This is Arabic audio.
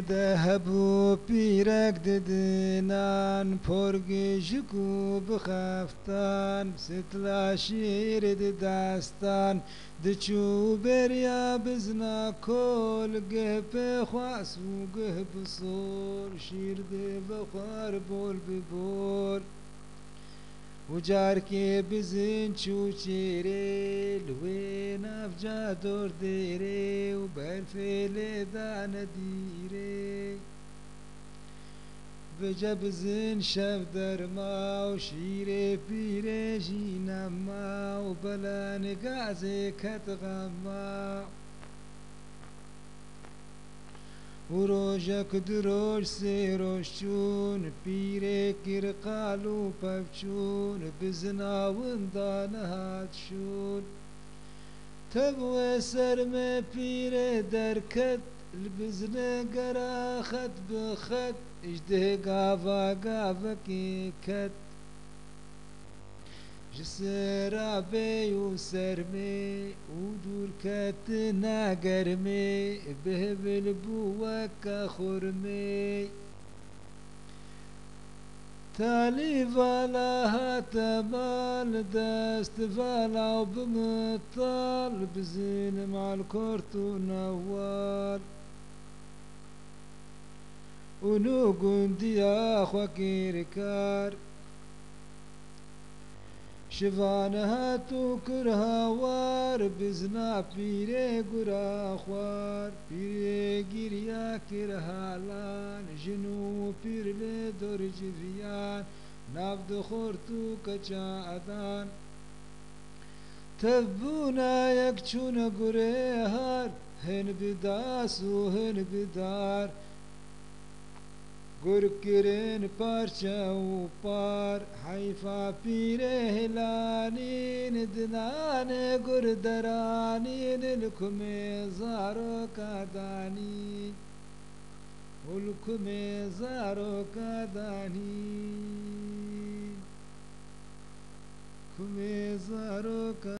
ذهبوا بيرك ددنان پرگشکو بخفتان ستلا شیر دستان دچو بریا بزنا کل گه بخواس و گه بصور شیر ده بخوار بول ببول وجار که بزن چو چیره لوین افجا دور دیره و برفیل دان دیره بجا بزن شف در ما و شیر پیره جینا ما و بلا نگازه کت غما و روژک دروش سیروش چون پیره کر قالو پفچون بزناون دانهات شون تبوی سرم پیره درکت البزن قرا خط بخط اجده قافا قافا کی کت جسر بي وسرمي ودور كت ناقرمي بهبل بوك خرمي تالي فالا هاتمال دست فالا وبمطال بزين مع الكورت ونوال ونوقن ديا خواكير كار شفانها تو کرها وار بزنا پیره گرا خوار پیره گیریا کرها لان جنو پیر لی دور جویان ناف دخور تو کچا ادان تبونا یک چون گره هار هن بداس و هن بدار گرکرین پارچه و پار حیفا پیره هلانین دنان گردرانین لکم زارو کادانی لکم زارو کادانی کم زارو